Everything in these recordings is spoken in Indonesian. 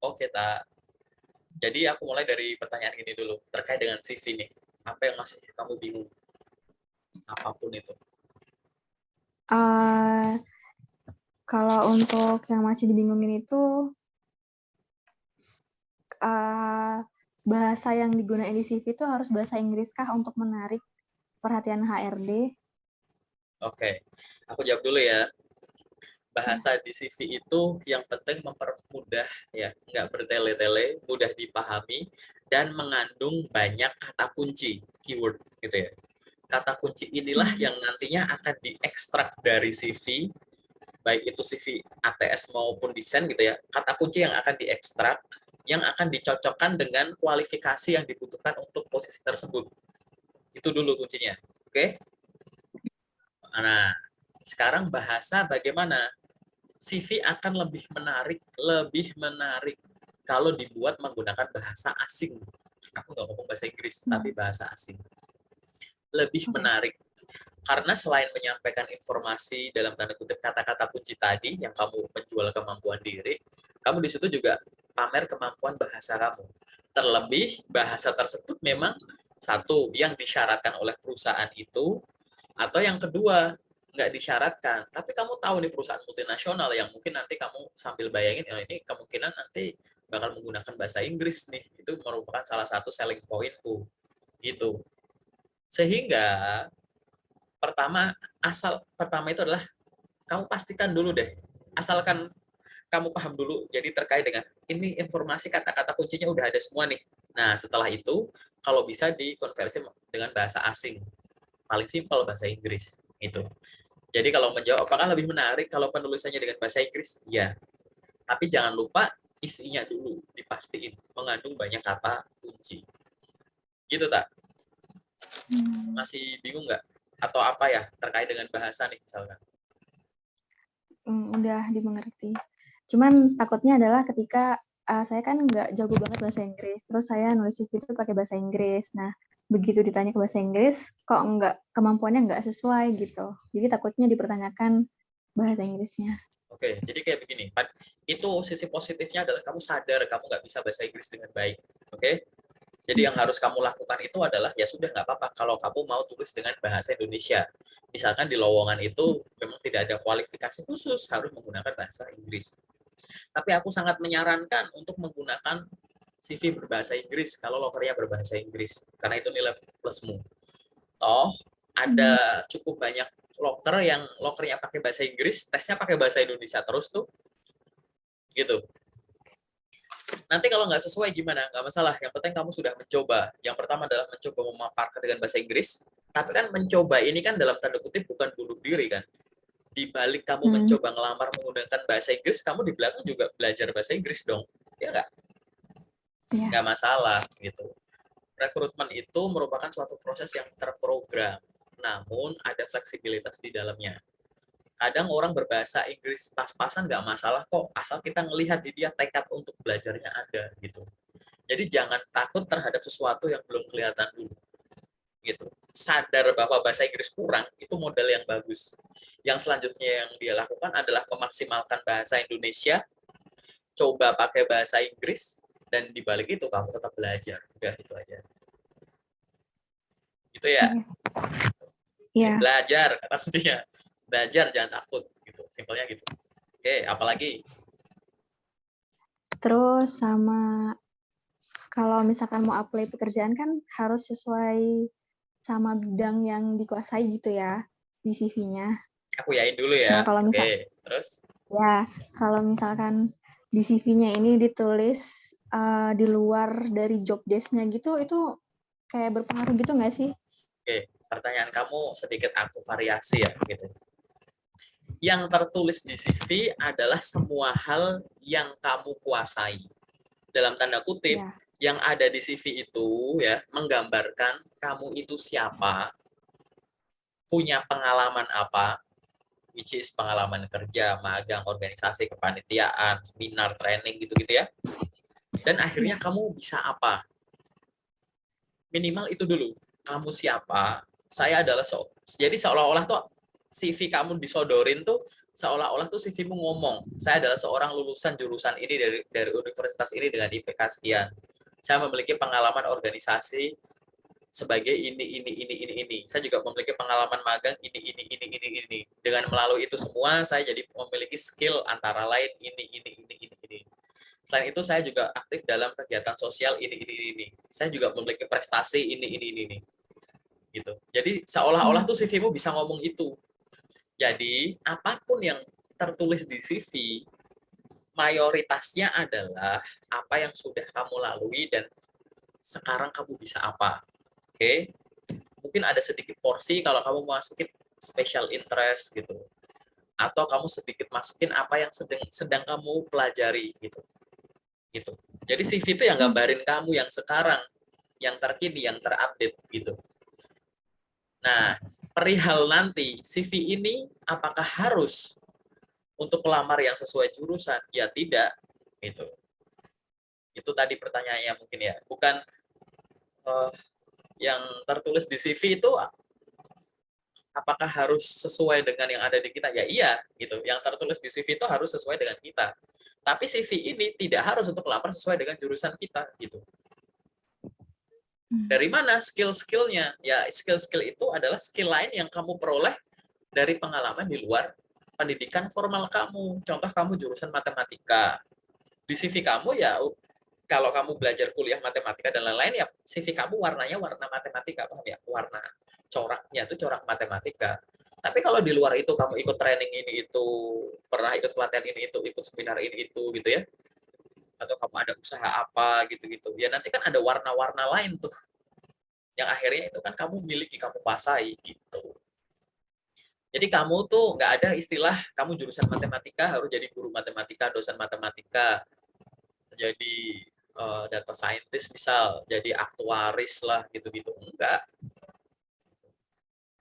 Oke, Tak. Jadi aku mulai dari pertanyaan ini dulu, terkait dengan CV nih. Apa yang masih kamu bingung? Apapun itu. Eh, Kalau untuk yang masih dibingungin itu eh, bahasa yang digunakan di CV itu harus bahasa Inggris kah untuk menarik perhatian HRD? Oke, aku jawab dulu ya. Ya. Bahasa di CV itu yang penting mempermudah ya, nggak bertele-tele, mudah dipahami, dan mengandung banyak kata kunci, keyword gitu ya. Kata kunci inilah Hmm. yang nantinya akan diekstrak dari CV, baik itu CV ATS maupun desain gitu ya. Kata kunci yang akan diekstrak, yang akan dicocokkan dengan kualifikasi yang dibutuhkan untuk posisi tersebut. Itu dulu kuncinya. Oke? Nah, sekarang bahasa bagaimana? CV akan lebih menarik kalau dibuat menggunakan bahasa asing. Aku nggak ngomong bahasa Inggris, tapi bahasa asing. Lebih Oke. menarik. Karena selain menyampaikan informasi dalam tanda kutip kata-kata kunci tadi, yang kamu menjual kemampuan diri, kamu di situ juga pamer kemampuan bahasa kamu. Terlebih, bahasa tersebut memang satu, yang disyaratkan oleh perusahaan itu, atau yang kedua, nggak disyaratkan. Tapi kamu tahu nih perusahaan multinasional yang mungkin nanti kamu sambil bayangin, oh ini kemungkinan nanti bakal menggunakan bahasa Inggris nih. Itu merupakan salah satu selling pointku. Gitu. Sehingga pertama itu adalah kamu pastikan dulu deh. Asalkan kamu paham dulu. Jadi terkait dengan ini informasi kata-kata kuncinya udah ada semua nih. Nah, setelah itu kalau bisa dikonversi dengan bahasa asing. Paling simpel bahasa Inggris. Itu. Jadi kalau menjawab apakah lebih menarik kalau penulisannya dengan bahasa Inggris? Ya. Tapi jangan lupa isinya dulu dipastiin mengandung banyak kata kunci. Gitu tak? Masih bingung nggak? Atau apa ya terkait dengan bahasa nih misalkan? Udah dimengerti. Cuman takutnya adalah ketika saya kan nggak jago banget bahasa Inggris, terus saya nulis CV itu pakai bahasa Inggris. Nah, begitu ditanya ke bahasa Inggris, kok nggak kemampuannya nggak sesuai gitu. Jadi takutnya dipertanyakan bahasa Inggrisnya. Oke, jadi kayak begini. Itu sisi positifnya adalah kamu sadar kamu nggak bisa bahasa Inggris dengan baik. Oke? Jadi yang harus kamu lakukan itu adalah ya sudah nggak apa-apa kalau kamu mau tulis dengan bahasa Indonesia. Misalkan di lowongan itu memang tidak ada kualifikasi khusus harus menggunakan bahasa Inggris. Tapi aku sangat menyarankan untuk menggunakan CV berbahasa Inggris kalau lokernya berbahasa Inggris karena itu nilai plusmu. Toh ada cukup banyak loker yang lokernya pakai bahasa Inggris, tesnya pakai bahasa Indonesia terus tuh, gitu. Nanti kalau nggak sesuai gimana? Nggak masalah. Yang penting kamu sudah mencoba. Yang pertama adalah mencoba memaparkan dengan bahasa Inggris. Tapi kan mencoba ini kan dalam tanda kutip bukan bunuh diri kan. Di balik kamu Hmm. mencoba ngelamar menggunakan bahasa Inggris, kamu di belakang juga belajar bahasa Inggris dong. Ya nggak? Ya. Nggak masalah gitu. Rekrutmen itu merupakan suatu proses yang terprogram. Namun ada fleksibilitas di dalamnya. Kadang orang berbahasa Inggris pas-pasan nggak masalah kok, asal kita ngelihat di dia tekad untuk belajarnya ada gitu. Jadi jangan takut terhadap sesuatu yang belum kelihatan dulu. Gitu. Sadar bahwa bahasa Inggris kurang, itu modal yang bagus. Yang selanjutnya yang dia lakukan adalah memaksimalkan bahasa Indonesia, coba pakai bahasa Inggris, dan dibalik itu kamu tetap belajar. Udah itu aja. Gitu ya. Jadi Iya. belajar, kata kuncinya. Belajar, jangan takut. Gitu. Simpelnya gitu. Oke, apalagi? Terus sama kalau misalkan mau apply pekerjaan kan harus sesuai sama bidang yang dikuasai gitu ya di CV-nya. Aku yain dulu Nah, ya. kalau misal Oke, terus? ya, kalau misalkan di CV-nya ini ditulis di luar dari job desk-nya gitu, itu kayak berpengaruh gitu nggak sih? Oke, pertanyaan kamu sedikit aku variasi ya. Gitu. Yang tertulis di CV adalah semua hal yang kamu kuasai. Dalam tanda kutip, Ya. yang ada di CV itu ya menggambarkan kamu itu siapa, punya pengalaman apa, which is pengalaman kerja, magang, organisasi, kepanitiaan, seminar, training gitu-gitu ya. Dan akhirnya Ya. kamu bisa apa? Minimal itu dulu. Kamu siapa? Saya adalah jadi seolah-olah tuh CV kamu disodorin tuh seolah-olah tuh CV-mu ngomong, saya adalah seorang lulusan jurusan ini dari universitas ini dengan IPK sekian. Saya memiliki pengalaman organisasi sebagai ini. Saya juga memiliki pengalaman magang ini. Dengan melalui itu semua, saya jadi memiliki skill antara lain ini. Selain itu, saya juga aktif dalam kegiatan sosial ini. Saya juga memiliki prestasi ini. Gitu. Jadi seolah-olah tuh CV-mu bisa ngomong itu. Jadi apapun yang tertulis di CV, mayoritasnya adalah apa yang sudah kamu lalui dan sekarang kamu bisa apa. Oke? Mungkin ada sedikit porsi kalau kamu masukin special interest gitu. Atau kamu sedikit masukin apa yang sedang kamu pelajari gitu. Gitu. Jadi CV itu yang gambarin kamu yang sekarang, yang terkini, yang terupdate gitu. Nah, perihal nanti CV ini apakah harus untuk pelamar yang sesuai jurusan? Ya tidak, gitu. Itu tadi pertanyaannya mungkin ya. Bukan yang tertulis di CV itu apakah harus sesuai dengan yang ada di kita? Ya iya, gitu. Yang tertulis di CV itu harus sesuai dengan kita. Tapi CV ini tidak harus untuk pelamar sesuai dengan jurusan kita, gitu. Dari mana skill-skillnya? Ya, skill-skill itu adalah skill lain yang kamu peroleh dari pengalaman di luar pendidikan formal kamu. Contoh kamu jurusan matematika. Di CV kamu ya kalau kamu belajar kuliah matematika dan lain-lain ya CV kamu warnanya warna matematika, paham ya? Warna coraknya itu corak matematika. Tapi kalau di luar itu kamu ikut training ini itu, pernah ikut pelatihan ini itu, ikut seminar ini itu gitu ya. Atau kamu ada usaha apa gitu-gitu. Ya nanti kan ada warna-warna lain tuh yang akhirnya itu kan kamu miliki, kamu kuasai gitu. Jadi kamu tuh nggak ada istilah kamu jurusan matematika harus jadi guru matematika, dosen matematika, jadi data scientist misal, jadi aktuaris lah gitu-gitu. Enggak.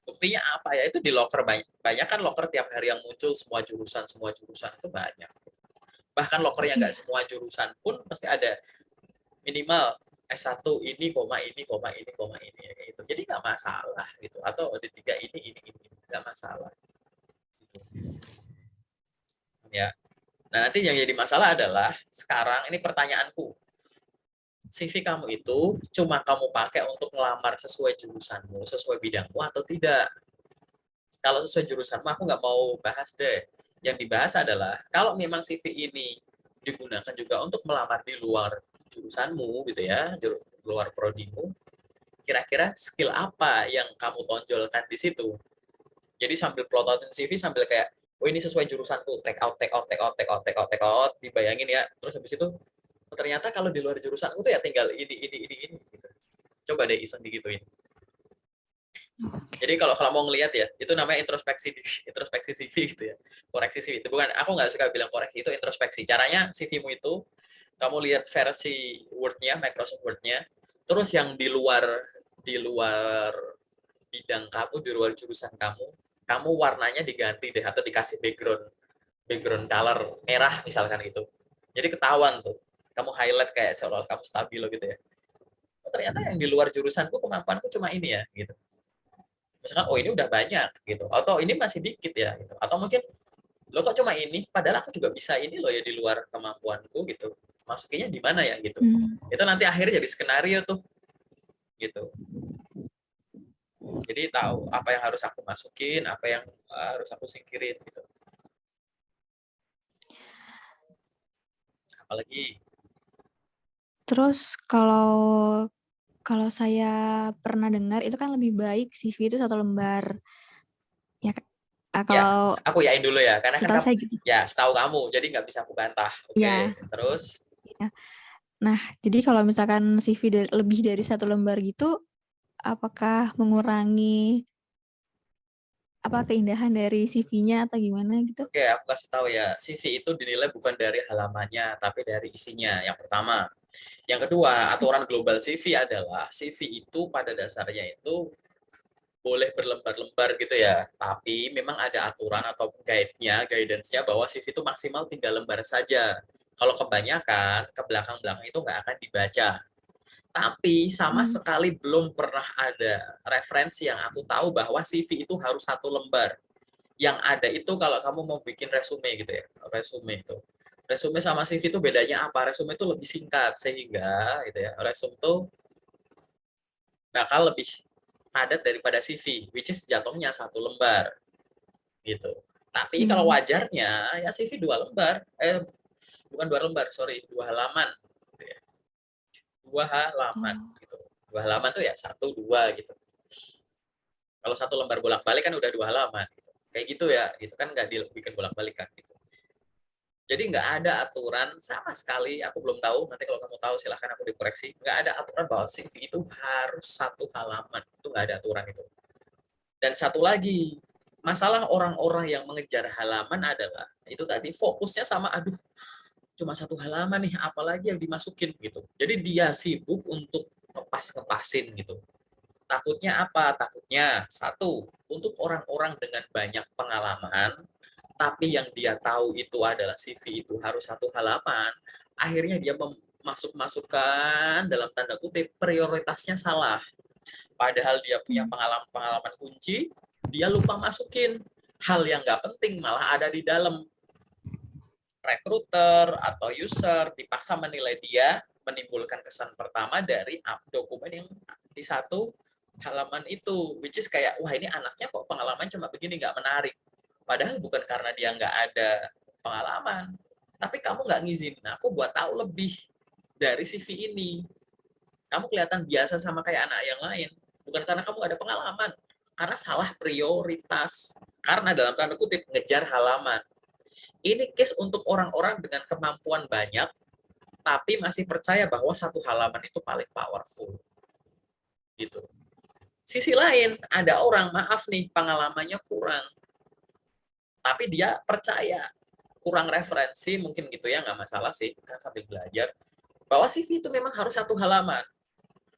Buktinya apa ya? Itu di loker banyak kan loker tiap hari yang muncul semua jurusan itu banyak. Bahkan lokernya nggak semua jurusan pun pasti ada minimal S1 ini, kayak gitu. Jadi nggak masalah gitu. Atau D3 ini nggak masalah. Gitu. Ya. Nah, nanti yang jadi masalah adalah sekarang ini pertanyaanku. CV kamu itu cuma kamu pakai untuk melamar sesuai jurusanmu, sesuai bidangmu atau tidak? Kalau sesuai jurusanmu, aku nggak mau bahas deh. Yang dibahas adalah kalau memang CV ini digunakan juga untuk melamar di luar jurusanmu, gitu ya, luar prodimu, kira-kira skill apa yang kamu tonjolkan di situ? Jadi sambil plototin CV sambil kayak, oh ini sesuai jurusanku, take out, dibayangin ya. Terus habis itu ternyata kalau di luar jurusanku tuh ya tinggal ini gitu. Coba deh iseng digituin. Jadi kalau mau ngelihat ya, itu namanya introspeksi CV gitu ya. Koreksi CV itu bukan, aku nggak suka bilang koreksi, itu introspeksi. Caranya CV-mu itu kamu lihat versi Word-nya, Microsoft Word-nya, terus yang di luar bidang kamu, di luar jurusan kamu warnanya diganti deh atau dikasih background color merah misalkan gitu. Jadi ketahuan tuh. Kamu highlight kayak seolah kamu stabilo gitu ya. Oh, ternyata yang di luar jurusanku kemampuanku cuma ini ya gitu. Misalkan oh ini udah banyak gitu. Atau ini masih dikit ya gitu. Atau mungkin lo kok cuma ini padahal aku juga bisa ini loh ya di luar kemampuanku gitu. Masukinnya di mana ya gitu. Itu nanti akhirnya jadi skenario tuh gitu. Jadi tahu apa yang harus aku masukin, apa yang harus aku singkirin gitu. Apalagi Terus kalau saya pernah dengar itu kan lebih baik CV itu 1 lembar. Ya, ya, kalau aku yain dulu ya, karena kan setahu kamu saya gitu. ya setahu kamu, jadi nggak bisa aku bantah. Oke, Ya, terus ya. Nah, jadi kalau misalkan CV lebih dari 1 lembar gitu, apakah mengurangi keindahan dari CV-nya atau gimana gitu? oke, aku kasih tahu ya, CV itu dinilai bukan dari halamannya, tapi dari isinya. Yang pertama, yang kedua, aturan global CV adalah CV itu pada dasarnya itu boleh berlembar-lembar gitu ya. Tapi memang ada aturan atau guidance-nya bahwa CV itu maksimal 3 lembar saja. Kalau kebanyakan, ke belakang-belakang itu nggak akan dibaca. Tapi sama sekali belum pernah ada referensi yang aku tahu bahwa CV itu harus 1 lembar. Yang ada itu kalau kamu mau bikin resume gitu ya, resume itu. Resume sama CV itu bedanya apa? Resume itu lebih singkat sehingga gitu ya. Resume itu bakal lebih padat daripada CV, which is jatuhnya 1 lembar gitu. Tapi kalau Hmm. wajarnya ya CV 2 lembar, bukan 2 lembar, sorry, 2 halaman, gitu ya. 2 halaman Oh. gitu. 2 halaman tuh ya 1, 2 gitu. Kalau 1 lembar bolak-balik kan udah 2 halaman. Gitu. Kayak gitu ya, gitu kan nggak dibikin bolak-balik kan. Gitu. Jadi nggak ada aturan sama sekali, aku belum tahu, nanti kalau kamu tahu silahkan aku dikoreksi, nggak ada aturan bahwa CV itu harus 1 halaman, itu nggak ada aturan itu. Dan satu lagi, masalah orang-orang yang mengejar halaman adalah, itu tadi fokusnya sama, aduh, cuma 1 halaman nih, apalagi yang dimasukin gitu. Jadi dia sibuk untuk ngepas-ngepasin gitu. Takutnya apa? Takutnya, satu, untuk orang-orang dengan banyak pengalaman, tapi yang dia tahu itu adalah CV itu harus 1 halaman, akhirnya dia masuk-masukkan dalam tanda kutip prioritasnya salah. Padahal dia punya Hmm. pengalaman-pengalaman kunci, dia lupa masukin hal yang nggak penting malah ada di dalam. Recruiter atau user dipaksa menilai dia menimbulkan kesan pertama dari dokumen yang di 1 halaman itu, which is kayak, wah ini anaknya kok pengalaman cuma begini, nggak menarik. Padahal bukan karena dia nggak ada pengalaman, tapi kamu nggak ngizinin aku buat tahu lebih dari CV ini. Kamu kelihatan biasa sama kayak anak yang lain, bukan karena kamu nggak ada pengalaman, karena salah prioritas. Karena dalam tanda kutip ngejar halaman. Ini case untuk orang-orang dengan kemampuan banyak, tapi masih percaya bahwa 1 halaman itu paling powerful. Gitu. Sisi lain, ada orang, maaf nih, pengalamannya kurang. Tapi dia percaya, kurang referensi, mungkin gitu ya, nggak masalah sih, kan sambil belajar. Bahwa CV itu memang harus 1 halaman.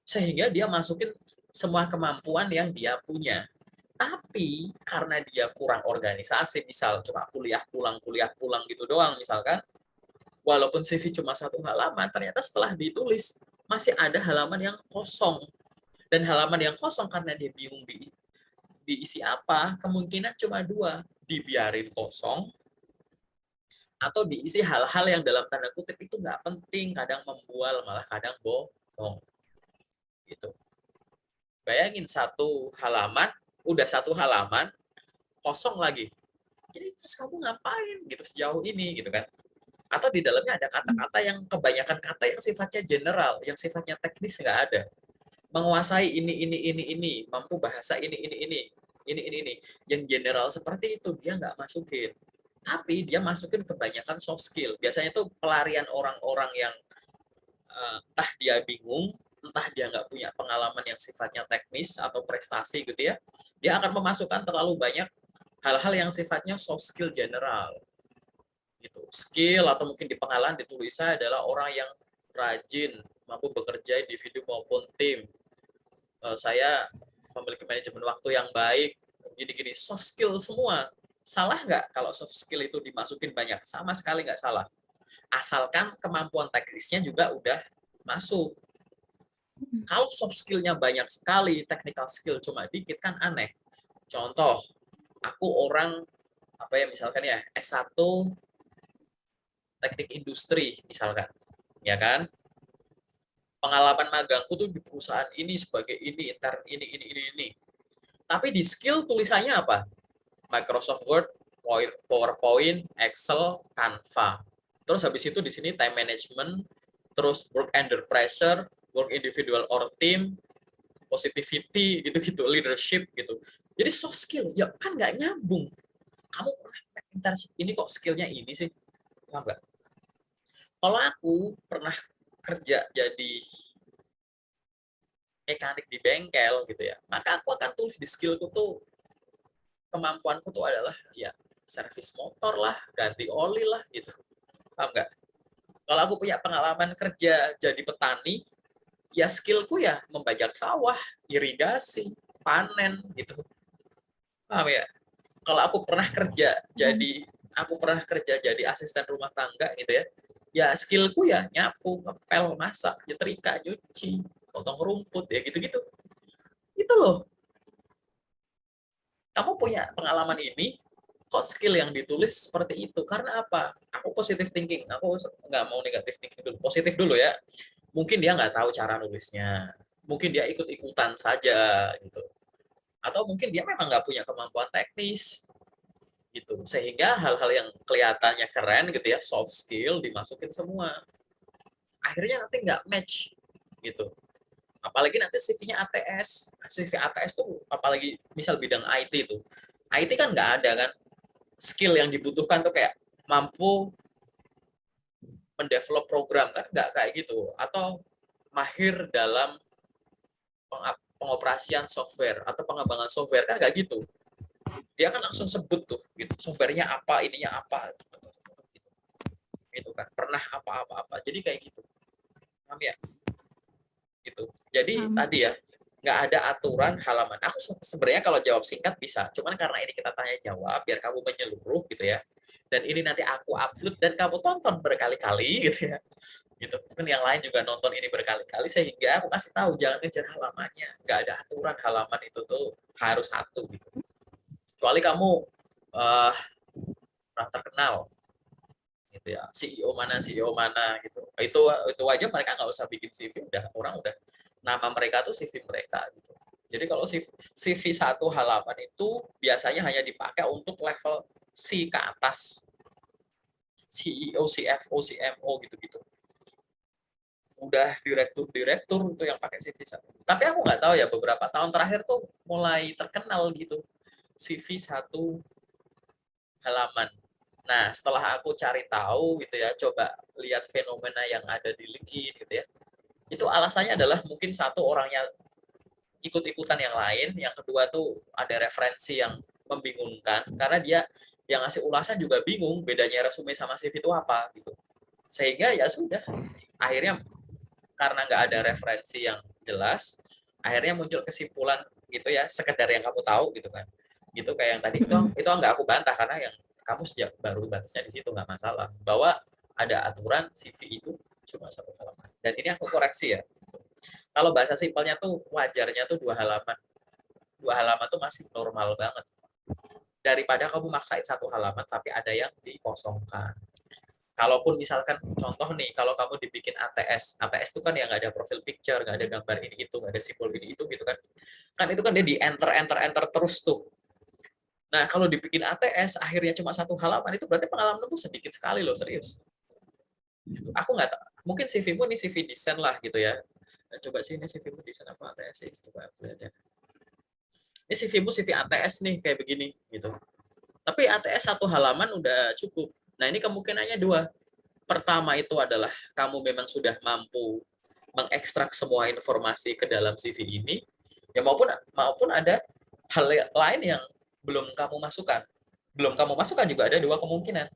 Sehingga dia masukin semua kemampuan yang dia punya. Tapi karena dia kurang organisasi, misal cuma kuliah pulang gitu doang, misalkan, walaupun CV cuma 1 halaman, ternyata setelah ditulis masih ada halaman yang kosong. Dan halaman yang kosong karena dia bingung diisi apa, kemungkinan cuma 2. Dibiarin kosong, atau diisi hal-hal yang dalam tanda kutip itu nggak penting, kadang membual, malah kadang bohong. Gitu. Bayangin 1 halaman, udah 1 halaman, kosong lagi. Jadi terus kamu ngapain gitu sejauh ini gitu kan? Atau di dalamnya ada kata-kata yang kebanyakan kata yang sifatnya general, yang sifatnya teknis nggak ada. Menguasai ini, mampu bahasa ini. Yang general seperti itu dia nggak masukin. Tapi dia masukin kebanyakan soft skill. Biasanya itu pelarian orang-orang yang entah dia bingung, entah dia nggak punya pengalaman yang sifatnya teknis atau prestasi gitu ya. Dia akan memasukkan terlalu banyak hal-hal yang sifatnya soft skill general gitu. Skill atau mungkin di pengalaman ditulisnya adalah orang yang rajin, mampu bekerja individu maupun tim. Saya memiliki manajemen waktu yang baik, gini-gini. Soft skill semua. Salah nggak kalau soft skill itu dimasukin banyak? Sama sekali nggak salah. Asalkan kemampuan teknisnya juga udah masuk. Kalau soft skill-nya banyak sekali, technical skill cuma dikit kan aneh. Contoh, aku orang apa ya misalkan ya S1 teknik industri misalkan, ya kan? Pengalaman magangku tuh di perusahaan ini sebagai ini, intern ini. Tapi di skill tulisannya apa? Microsoft Word, PowerPoint, Excel, Canva. Terus habis itu di sini time management, terus work under pressure, work individual or team, positivity gitu-gitu, leadership gitu. Jadi soft skill, ya kan nggak nyambung. Kamu pernah internship ini kok skillnya ini sih, paham nggak? Kalau aku pernah kerja jadi mekanik di bengkel gitu ya, maka aku akan tulis di skillku tuh, kemampuanku tuh adalah ya servis motor lah, ganti oli lah gitu, paham nggak? Kalau aku punya pengalaman kerja jadi petani, ya skillku ya membajak sawah, irigasi, panen gitu, paham ya? Kalau aku pernah kerja jadi asisten rumah tangga gitu ya, ya skillku ya nyapu, ngepel, masak, nyetrika, nyuci, potong rumput ya gitu-gitu. Itu loh, kamu punya pengalaman ini, kok skill yang ditulis seperti itu? Karena apa? Aku positive thinking, aku nggak mau negatif thinking dulu, positif dulu ya. Mungkin dia nggak tahu cara nulisnya, mungkin dia ikut-ikutan saja gitu, atau mungkin dia memang nggak punya kemampuan teknis gitu, sehingga hal-hal yang kelihatannya keren gitu ya, soft skill dimasukin semua, akhirnya nanti nggak match gitu. Apalagi nanti CV-nya ATS, CV ATS tuh apalagi misal bidang IT tuh, IT kan nggak ada kan skill yang dibutuhkan tuh kayak mampu mendevelop program, kan nggak kayak gitu, atau mahir dalam pengoperasian software atau pengembangan software, kan nggak gitu. Dia kan langsung sebut tuh gitu, softwarenya apa, ininya apa gitu kan, pernah apa-apa-apa, jadi kayak gitu, paham ya gitu. Jadi Paham. tadi ya, nggak ada aturan halaman. Aku sebenarnya kalau jawab singkat bisa, cuman karena ini kita tanya jawab biar kamu menyeluruh gitu ya, dan ini nanti aku upload dan kamu tonton berkali-kali gitu ya, gitu. Mungkin yang lain juga nonton ini berkali-kali, sehingga aku kasih tahu jangan ngejar halamannya, nggak ada aturan halaman itu tuh harus satu gitu. Kecuali kamu uh, terkenal gitu ya, CEO mana gitu, itu aja mereka nggak usah bikin CV, udah orang udah nama mereka tuh CV mereka gitu. Jadi kalau CV satu halaman itu biasanya hanya dipakai untuk level C ke atas, CEO, CFO, CMO gitu-gitu, udah direktur itu yang pakai CV satu. Tapi aku nggak tahu ya, beberapa tahun terakhir tuh mulai terkenal gitu CV satu halaman. Nah, setelah aku cari tahu gitu ya, coba lihat fenomena yang ada di LinkedIn gitu ya. Itu alasannya adalah mungkin satu, orangnya ikut-ikutan yang lain, yang kedua tuh ada referensi yang membingungkan karena dia yang ngasih ulasan juga bingung bedanya resume sama CV itu apa gitu. Sehingga ya sudah, akhirnya karena nggak ada referensi yang jelas, akhirnya muncul kesimpulan gitu ya, sekedar yang kamu tahu gitu kan, gitu kayak yang tadi itu nggak aku bantah, karena yang kamu sejak baru batasnya di situ nggak masalah, bahwa ada aturan CV itu cuma satu halaman, dan ini aku koreksi ya, kalau bahasa simpelnya tuh wajarnya tuh dua halaman tuh masih normal banget, daripada kamu maksain satu halaman tapi ada yang dikosongkan. Kalaupun misalkan contoh nih, kalau kamu dibikin ATS itu kan yang nggak ada profil picture, nggak ada gambar ini itu, nggak ada simbol ini itu gitu kan, kan itu kan dia di enter terus tuh. Nah kalau dibikin ATS akhirnya cuma satu halaman, itu berarti pengalaman tuh sedikit sekali loh, serius. Gitu. Aku nggak tahu, mungkin CV-mu nih CV desain lah gitu ya. Nah, coba sih ini CV-mu desain apa ATS sih, coba aku lihat ya. Ini CV-mu CV ATS nih kayak begini gitu. Tapi ATS satu halaman udah cukup. Nah ini kemungkinannya dua. Pertama itu adalah kamu memang sudah mampu mengekstrak semua informasi ke dalam CV ini, ya maupun ada hal lain yang belum kamu masukkan. Belum kamu masukkan juga ada dua kemungkinan.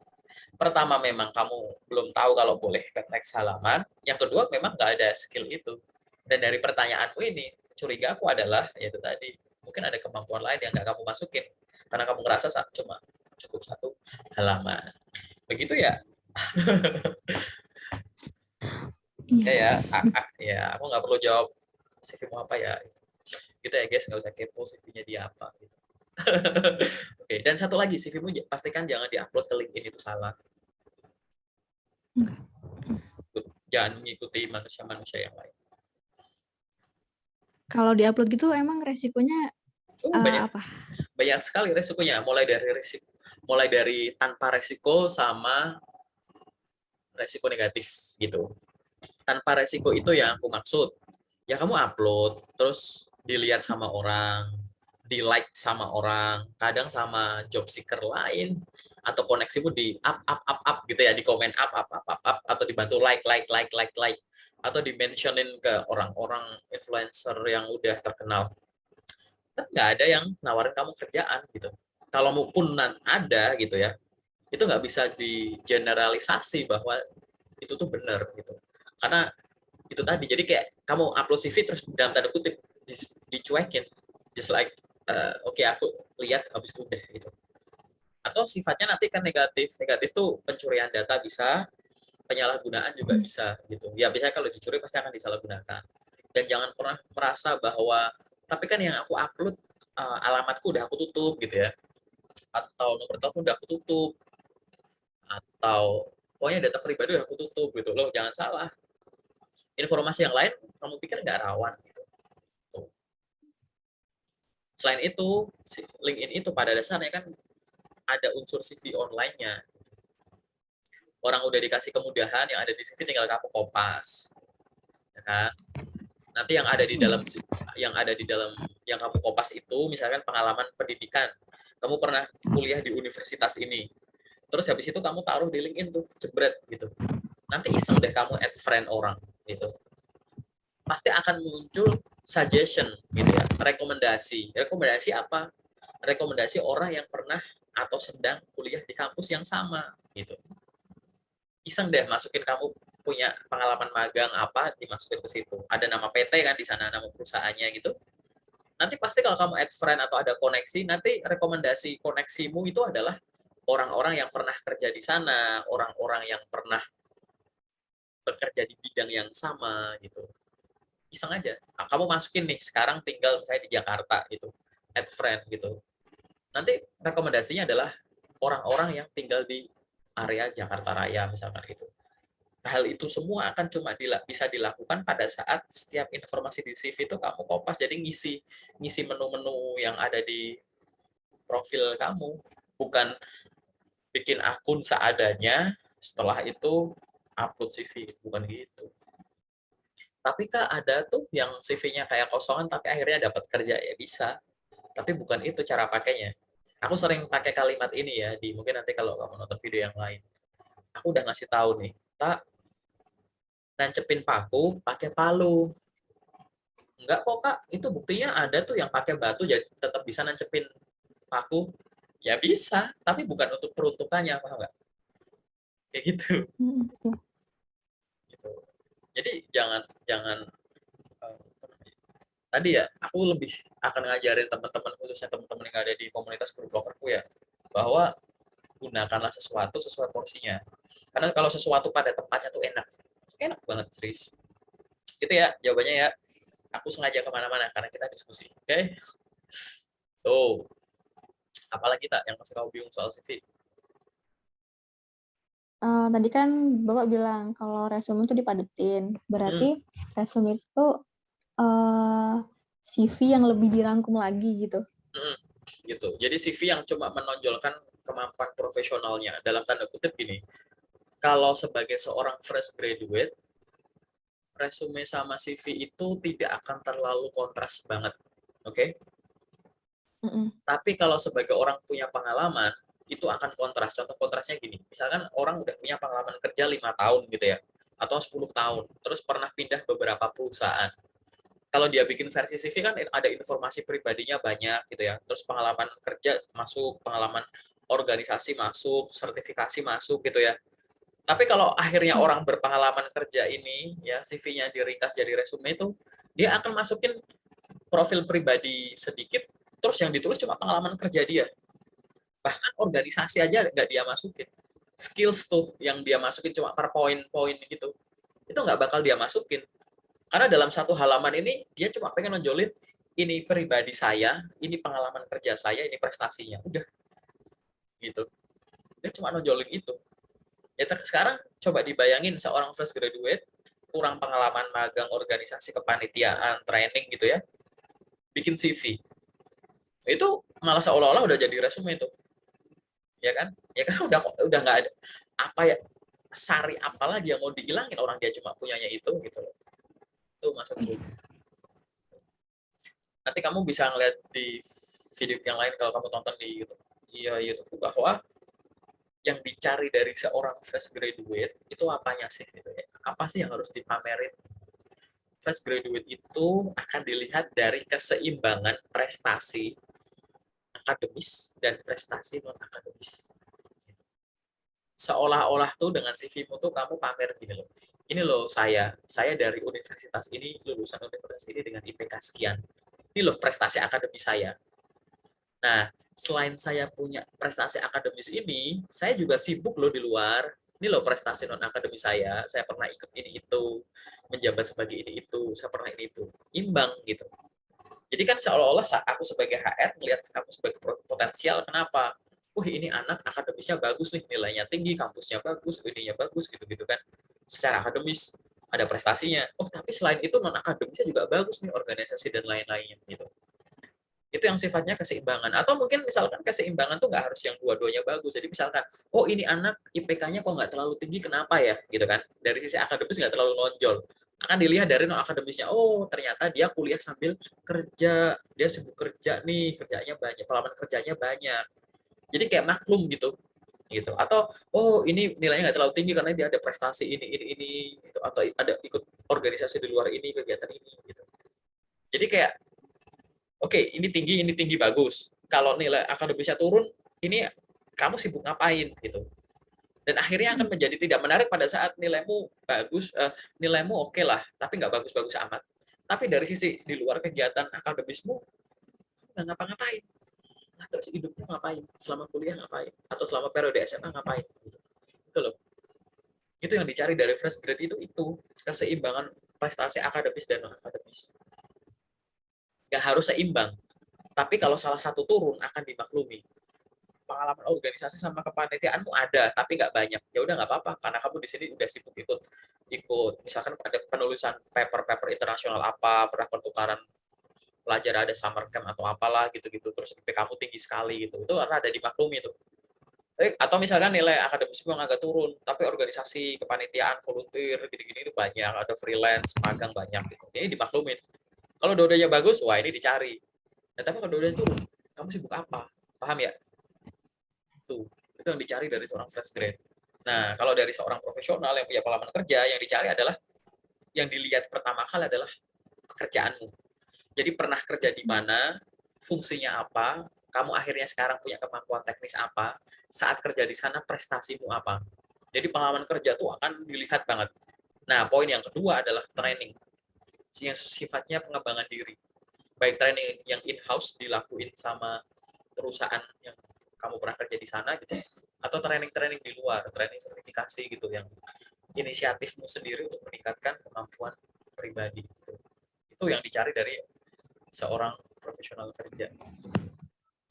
Pertama, memang kamu belum tahu kalau boleh ke next halaman. Yang kedua, memang nggak ada skill itu. Dan dari pertanyaanmu ini, curiga aku adalah, yaitu tadi, mungkin ada kemampuan lain yang nggak kamu masukin. Karena kamu ngerasa cuma cukup satu halaman. Begitu ya? Iya. Ya, aku nggak perlu jawab CV mau apa ya. Gitu ya guys, nggak usah kepo CV-nya dia apa. Gitu. Oke, dan satu lagi, CV-mu pastikan jangan diupload ke LinkedIn, itu salah. Jangan mengikuti manusia-manusia yang lain. Kalau diupload gitu emang resikonya Banyak apa? banyak sekali resikonya, mulai dari tanpa resiko sama resiko negatif gitu. Tanpa resiko itu yang aku maksud, ya kamu upload terus dilihat sama orang, di like sama orang, kadang sama job seeker lain, atau koneksimu di up gitu ya, di komen up, atau dibantu like, atau dimentionin ke orang-orang influencer yang udah terkenal, kan nggak ada yang nawarin kamu kerjaan gitu. Kalau pun ada gitu ya, itu nggak bisa digeneralisasi bahwa itu tuh benar gitu. Karena itu tadi, jadi kayak kamu upload CV terus dalam tanda kutip dicuekin, just like oke, aku lihat habis itu udah gitu. Atau sifatnya nanti kan negatif tuh pencurian data bisa, penyalahgunaan juga bisa gitu ya. Biasanya kalau dicuri pasti akan disalahgunakan. Dan jangan pernah merasa bahwa tapi kan yang aku upload alamatku udah aku tutup gitu ya, atau nomor telepon udah aku tutup, atau pokoknya data pribadi udah aku tutup gitu loh. Jangan salah. Informasi yang lain kamu pikir nggak rawan gitu. Tuh. Selain itu, LinkedIn itu pada dasarnya kan ada unsur CV online-nya. Orang udah dikasih kemudahan, yang ada di CV tinggal kamu kopas, ya kan? Nanti yang kamu kopas itu misalkan pengalaman pendidikan. Kamu pernah kuliah di universitas ini. Terus habis itu kamu taruh di LinkedIn tuh, jebret gitu. Nanti iseng deh kamu add friend orang gitu. Pasti akan muncul suggestion gitu ya, rekomendasi. Rekomendasi apa? Rekomendasi orang yang pernah atau sedang kuliah di kampus yang sama gitu. Iseng deh masukin kamu punya pengalaman magang apa, dimasukin ke situ. Ada nama PT kan di sana, nama perusahaannya gitu. Nanti pasti kalau kamu add friend atau ada koneksi, nanti rekomendasi koneksimu itu adalah orang-orang yang pernah kerja di sana, orang-orang yang pernah bekerja di bidang yang sama gitu. Iseng aja. Nah, kamu masukin nih, sekarang tinggal misalnya di Jakarta gitu, add friend gitu. Nanti rekomendasinya adalah orang-orang yang tinggal di area Jakarta Raya misalkan gitu. Hal itu semua akan cuma bisa dilakukan pada saat setiap informasi di CV itu kamu kopas, jadi ngisi menu-menu yang ada di profil kamu, bukan bikin akun seadanya setelah itu upload CV, bukan gitu. Tapi Kak, ada tuh yang CV-nya kayak kosongan tapi akhirnya dapat kerja, ya bisa. Tapi bukan itu cara pakainya. Aku sering pakai kalimat ini ya, di mungkin nanti kalau kamu nonton video yang lain. Aku udah ngasih tahu nih, tak nancepin paku pakai palu. Enggak kok Kak, itu buktinya ada tuh yang pakai batu jadi tetap bisa nancepin paku. Ya bisa, tapi bukan untuk peruntukannya, paham nggak? Kayak gitu. Iya. Gitu. Jadi jangan jangan eh, tadi ya, aku lebih akan ngajarin teman-teman, khususnya teman-teman yang ada di komunitas grup bloggerku ya, bahwa gunakanlah sesuatu sesuai porsinya. Karena kalau sesuatu pada tempatnya tuh enak, enak banget serius. Gitu ya jawabannya ya. Aku sengaja kemana-mana karena kita diskusi. Oke? Okay? Tuh, apalagi tak yang masih kamu bingung soal CV? Tadi kan Bapak bilang kalau resume itu dipadetin. Hmm, Berarti resume itu CV yang lebih dirangkum lagi gitu. hmm, gitu. Jadi CV yang cuma menonjolkan kemampuan profesionalnya. Dalam tanda kutip gini, kalau sebagai seorang fresh graduate, resume sama CV itu tidak akan terlalu kontras banget. Oke? Okay? Mm-mm. Tapi kalau sebagai orang punya pengalaman, itu akan kontras. Contoh kontrasnya gini, misalkan orang udah punya pengalaman kerja 5 tahun gitu ya, atau 10 tahun, terus pernah pindah beberapa perusahaan. Kalau dia bikin versi CV kan ada informasi pribadinya banyak gitu ya, terus pengalaman kerja masuk, pengalaman organisasi masuk, sertifikasi masuk gitu ya. Tapi kalau akhirnya Mm. orang berpengalaman kerja ini, ya CV-nya diringkas jadi resume itu, dia akan masukin profil pribadi sedikit, terus yang ditulis cuma pengalaman kerja dia. Bahkan organisasi aja nggak dia masukin. Skills tuh yang dia masukin cuma per poin-poin gitu. Itu nggak bakal dia masukin. Karena dalam satu halaman ini, dia cuma pengen nonjolin, ini pribadi saya, ini pengalaman kerja saya, ini prestasinya. Udah, gitu. Dia cuma nonjolin itu. Ya sekarang coba dibayangin seorang fresh graduate, kurang pengalaman magang organisasi kepanitiaan, training gitu ya, bikin CV. Itu malah seolah-olah udah jadi resume itu. Ya kan? Ya kan udah nggak ada apa ya, sari apa lagi yang mau dihilangin, orang dia cuma punyanya itu gitu loh. Itu maksudku. Nanti kamu bisa ngeliat di video yang lain kalau kamu tonton di YouTube. Iya, YouTube bahwa yang dicari dari seorang fresh graduate itu apanya sih gitu ya. Apa sih yang harus dipamerin? Fresh graduate itu akan dilihat dari keseimbangan prestasi akademis dan prestasi non akademis. Seolah-olah tuh dengan CV-mu tuh kamu pamer gini loh. Ini loh saya dari universitas ini, lulusan universitas ini dengan IPK sekian. Ini loh prestasi akademis saya. Nah, selain saya punya prestasi akademis ini, saya juga sibuk loh di luar. Ini loh prestasi non akademis saya pernah ikut ini itu, menjabat sebagai ini itu, saya pernah ini itu. Imbang gitu. Jadi kan seolah-olah aku sebagai HR melihat kamu sebagai potensial, kenapa? ini anak akademisnya bagus nih, nilainya tinggi, kampusnya bagus, ininya bagus, gitu-gitu kan. Secara akademis ada prestasinya. Oh, tapi selain itu non akademisnya juga bagus nih, organisasi dan lain-lainnya gitu. Itu yang sifatnya keseimbangan. Atau mungkin misalkan keseimbangan tuh nggak harus yang dua-duanya bagus. Jadi misalkan, oh ini anak IPK-nya kok nggak terlalu tinggi, kenapa ya? Gitu kan. Dari sisi akademis nggak terlalu nonjol. Akan dilihat dari non akademisnya, oh ternyata dia kuliah sambil kerja, dia sibuk kerja nih, kerjanya banyak, pengalaman kerjanya banyak. Jadi kayak maklum gitu. Gitu. Atau oh ini nilainya nggak terlalu tinggi karena dia ada prestasi ini gitu. Atau ada ikut organisasi di luar ini, kegiatan ini gitu. Jadi kayak oke, ini tinggi bagus. Kalau nilai akademisnya turun, ini kamu sibuk ngapain gitu. Dan akhirnya akan menjadi tidak menarik pada saat nilaimu bagus, nilaimu oke lah, tapi nggak bagus-bagus amat. Tapi dari sisi di luar kegiatan akademismu, nggak ngapa-ngapain. Nah, terus hidupmu ngapain? Selama kuliah ngapain? Atau selama periode SMA ngapain? Gitu. Itu loh. Itu yang dicari dari fresh grade itu keseimbangan prestasi akademis dan non akademis. Nggak harus seimbang, tapi kalau salah satu turun akan dimaklumi. Pengalaman organisasi sama kepanitiaan tuh ada, tapi nggak banyak. Ya udah nggak apa-apa, karena kamu di sini udah sibuk ikut misalkan ada penulisan paper internasional apa, pernah pertukaran pelajar, ada summer camp atau apalah gitu-gitu, terus IP kamu tinggi sekali gitu, itu karena ada dimaklumi itu. Atau misalkan nilai akademismu yang agak turun, tapi organisasi kepanitiaan volunteer gini-gini itu banyak, ada freelance magang banyak gitu, ini dimaklumin. Kalau dodanya bagus, wah ini dicari. Nah, tapi kalau dodanya turun, kamu sibuk apa, paham ya? Itu yang dicari dari seorang fresh grade. Nah, kalau dari seorang profesional yang punya pengalaman kerja, yang dicari adalah, yang dilihat pertama kali adalah pekerjaanmu. Jadi pernah kerja di mana, fungsinya apa, kamu akhirnya sekarang punya kemampuan teknis apa, saat kerja di sana prestasimu apa. Jadi pengalaman kerja tuh akan dilihat banget. Nah, poin yang kedua adalah training, yang sifatnya pengembangan diri. Baik training yang in-house dilakuin sama perusahaan yang kamu pernah kerja di sana gitu, atau training-training di luar, training sertifikasi gitu yang inisiatifmu sendiri untuk meningkatkan kemampuan pribadi gitu. Itu yang dicari dari seorang profesional kerja.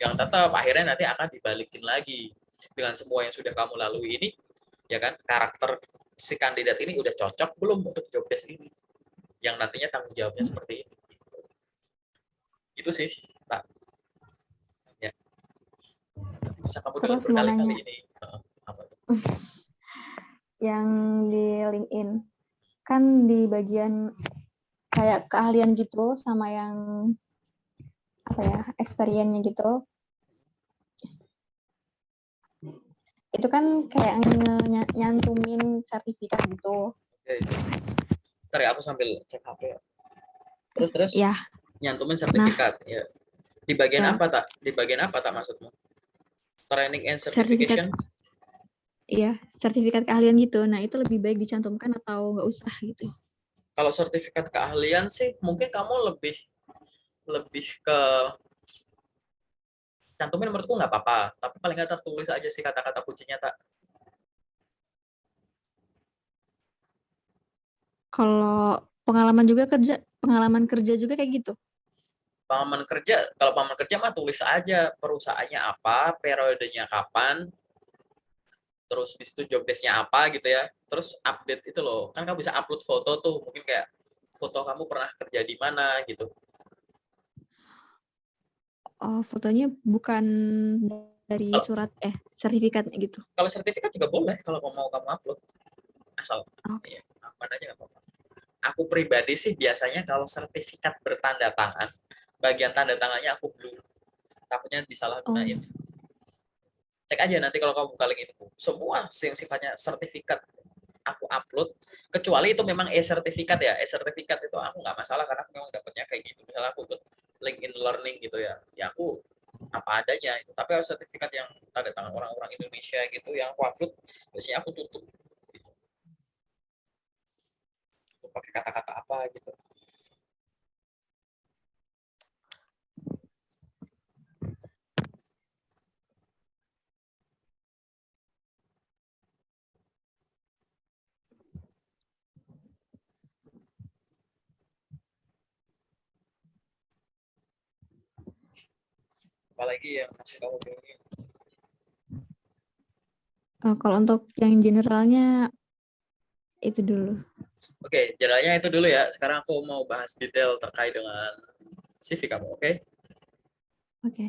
Yang tetap akhirnya nanti akan dibalikin lagi dengan semua yang sudah kamu lalui ini, ya kan, karakter si kandidat ini udah cocok belum untuk job desk ini, yang nantinya tanggung jawabnya seperti ini. Itu sih, Pak. Ya. Bisa kamu dengar Terus mau berkali-kali nanya, ini. Apa tuh? yang di LinkedIn, kan di bagian kayak keahlian gitu sama yang apa ya, experience-nya gitu, itu kan kayak nyantumin sertifikat gitu. Oke. Ntar ya, aku sambil cek HP ya. Terus Ya, nyantumin nah sertifikat ya. Di bagian ya apa tak? Di bagian apa tak maksudmu? Training and sertifikat, certification? ya sertifikat keahlian gitu. Nah itu lebih baik dicantumkan atau nggak usah gitu? Kalau sertifikat keahlian sih mungkin kamu lebih lebih ke cantumin, menurutku nggak apa-apa, tapi paling nggak tertulis aja sih kata-kata kuncinya tak. Kalau pengalaman kerja juga kayak gitu. Pengalaman kerja, kalau pengalaman kerja mah tulis aja perusahaannya apa, periodenya kapan, terus di situ job desk-nya apa gitu ya. Terus update itu loh. Kan kamu bisa upload foto tuh, mungkin kayak foto kamu pernah kerja di mana gitu. Oh, fotonya bukan dari Kalau surat sertifikatnya gitu. kalau sertifikat juga boleh kalau mau kamu upload, asal Oke. ya mana aja nggak apa-apa. Aku pribadi sih biasanya kalau sertifikat bertanda tangan, bagian tanda tangannya aku blur, takutnya Oh, disalahgunain. Cek aja nanti kalau kamu buka link info, semua yang sifatnya sertifikat aku upload, kecuali itu memang e-sertifikat ya. E-sertifikat itu aku nggak masalah karena aku memang dapatnya kayak gitu. Misalnya aku ikut LinkedIn Learning gitu ya aku apa adanya itu. Tapi harus sertifikat yang tanda tangan orang-orang Indonesia gitu yang aku upload, biasanya aku tutup gitu. Pakai kata-kata apa gitu. Apalagi yang masih kamu bingung. Kalau untuk yang generalnya itu dulu. Oke, generalnya itu dulu ya. Sekarang aku mau bahas detail terkait dengan CV kamu, oke? Oke.